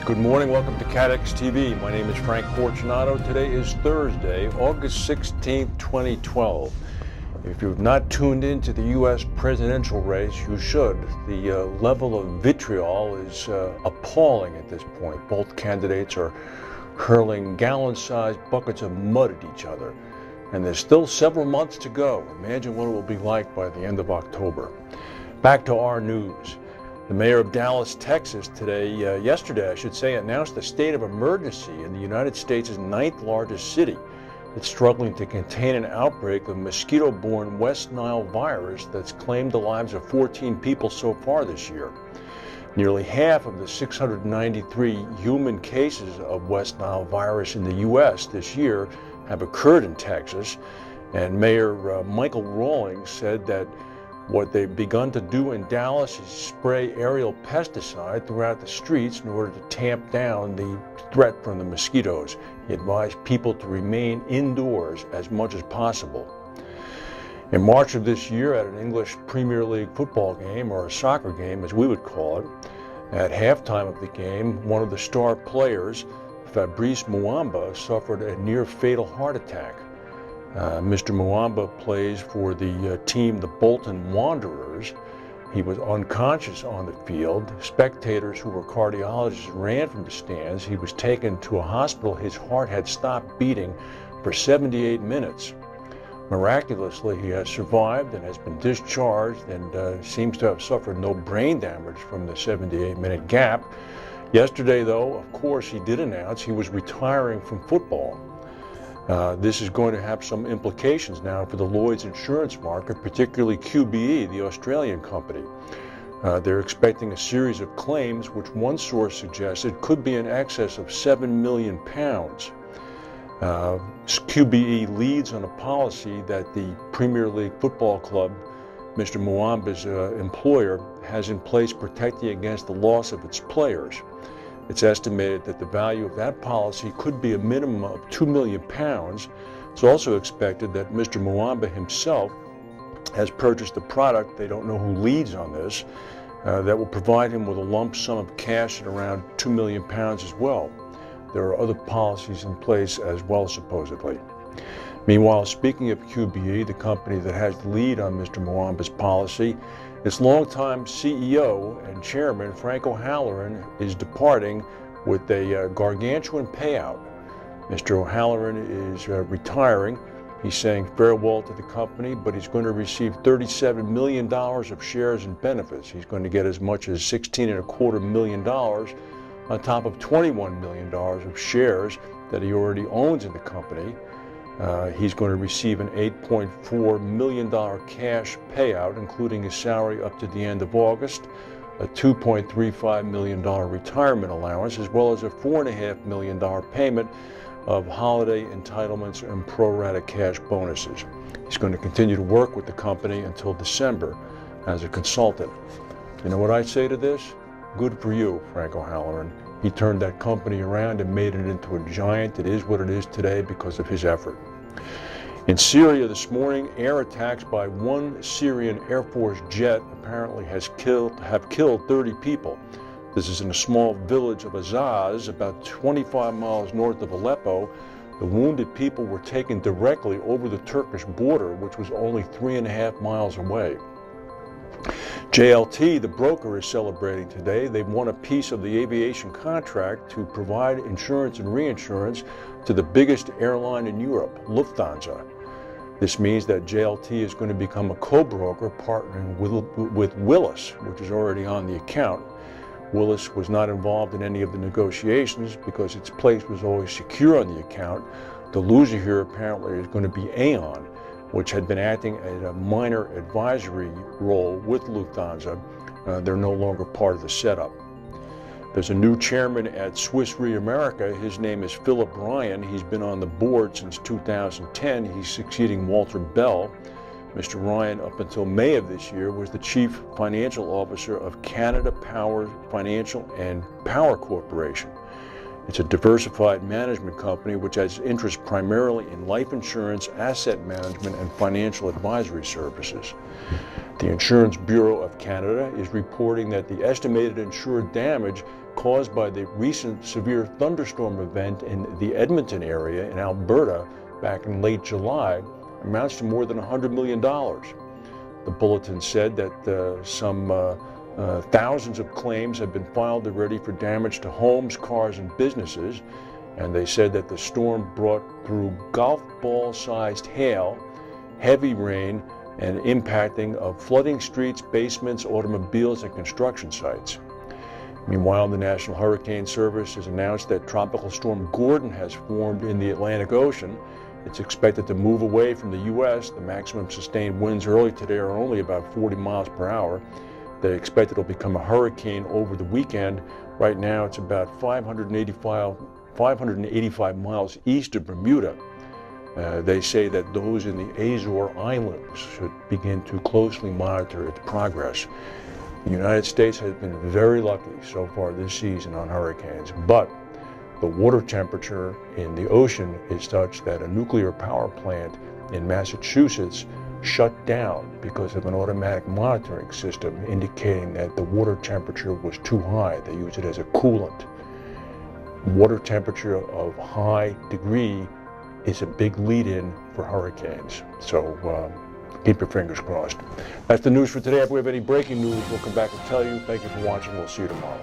Good morning, welcome to Catex TV. My name is Frank Fortunato. Today is Thursday, August 16th, 2012. If you've not tuned into the U.S. presidential race, you should. The level of vitriol is appalling at this point. Both candidates are hurling gallon-sized buckets of mud at each other. And there's still several months to go. Imagine what it will be like by the end of October. Back to our news. The mayor of Dallas, Texas yesterday, announced a state of emergency in the United States' 9th largest city. It's struggling to contain an outbreak of mosquito-borne West Nile virus that's claimed the lives of 14 people so far this year. Nearly half of the 693 human cases of West Nile virus in the U.S. this year have occurred in Texas, and Mayor Michael Rawlings said that what they've begun to do in Dallas is spray aerial pesticide throughout the streets in order to tamp down the threat from the mosquitoes. He advised people to remain indoors as much as possible. In March of this year, at an English Premier League football game, or a soccer game as we would call it, at halftime of the game, one of the star players, Fabrice Muamba, suffered a near-fatal heart attack. Mr. Muamba plays for the team, the Bolton Wanderers. He was unconscious on the field. Spectators who were cardiologists ran from the stands. He was taken to a hospital. His heart had stopped beating for 78 minutes. Miraculously, he has survived and has been discharged and seems to have suffered no brain damage from the 78-minute gap. Yesterday, though, of course, he did announce he was retiring from football. This is going to have some implications now for the Lloyd's insurance market, particularly QBE, the Australian company. They're expecting a series of claims, which one source suggested could be in excess of £7 million. QBE leads on a policy that the Premier League football club, Mr. Muamba's employer, has in place protecting against the loss of its players. It's estimated that the value of that policy could be a minimum of £2 million. It's also expected that Mr. Muamba himself has purchased a product, they don't know who leads on this, that will provide him with a lump sum of cash at around £2 million as well. There are other policies in place as well, supposedly. Meanwhile, speaking of QBE, the company that has the lead on Mr. Muamba's policy, its longtime CEO and chairman, Frank O'Halloran, is departing with a gargantuan payout. Mr. O'Halloran is retiring. He's saying farewell to the company, but he's going to receive $37 million of shares and benefits. He's going to get as much as $16.25 million on top of $21 million of shares that he already owns in the company. He's going to receive an $8.4 million cash payout, including his salary up to the end of August, a $2.35 million retirement allowance, as well as a $4.5 million payment of holiday entitlements and pro-rata cash bonuses. He's going to continue to work with the company until December as a consultant. You know what I say to this? Good for you, Frank O'Halloran. He turned that company around and made it into a giant. It is what it is today because of his effort. In Syria this morning, air attacks by one Syrian Air Force jet apparently have killed 30 people. This is in a small village of Azaz, about 25 miles north of Aleppo. The wounded people were taken directly over the Turkish border, which was only 3.5 miles away. JLT, the broker, is celebrating today. They've won a piece of the aviation contract to provide insurance and reinsurance to the biggest airline in Europe, Lufthansa. This means that JLT is going to become a co-broker partnering with Willis, which is already on the account. Willis was not involved in any of the negotiations because its place was always secure on the account. The loser here apparently is going to be Aon, which had been acting as a minor advisory role with Lufthansa. They're no longer part of the setup. There's a new chairman at Swiss Re America. His name is Philip Ryan. He's been on the board since 2010. He's succeeding Walter Bell. Mr. Ryan, up until May of this year, was the chief financial officer of Canada Power Financial and Power Corporation. It's a diversified management company which has interests primarily in life insurance, asset management, and financial advisory services. The Insurance Bureau of Canada is reporting that the estimated insured damage caused by the recent severe thunderstorm event in the Edmonton area in Alberta back in late July amounts to more than $100 million. The bulletin said that some thousands of claims have been filed already for damage to homes, cars, and businesses, and they said that the storm brought through golf ball-sized hail, heavy rain, and impacting of flooding streets, basements, automobiles, and construction sites. Meanwhile, the National Hurricane Service has announced that Tropical Storm Gordon has formed in the Atlantic Ocean. It's expected to move away from the U.S. The maximum sustained winds early today are only about 40 miles per hour. They expect it'll become a hurricane over the weekend. Right now, it's about 585 miles east of Bermuda. They say that those in the Azore Islands should begin to closely monitor its progress. The United States has been very lucky so far this season on hurricanes, but the water temperature in the ocean is such that a nuclear power plant in Massachusetts shut down because of an automatic monitoring system indicating that the water temperature was too high. They use it as a coolant. Water temperature of high degree is a big lead-in for hurricanes. So keep your fingers crossed. That's the news for today. If we have any breaking news, we'll come back and tell you. Thank you for watching. We'll see you tomorrow.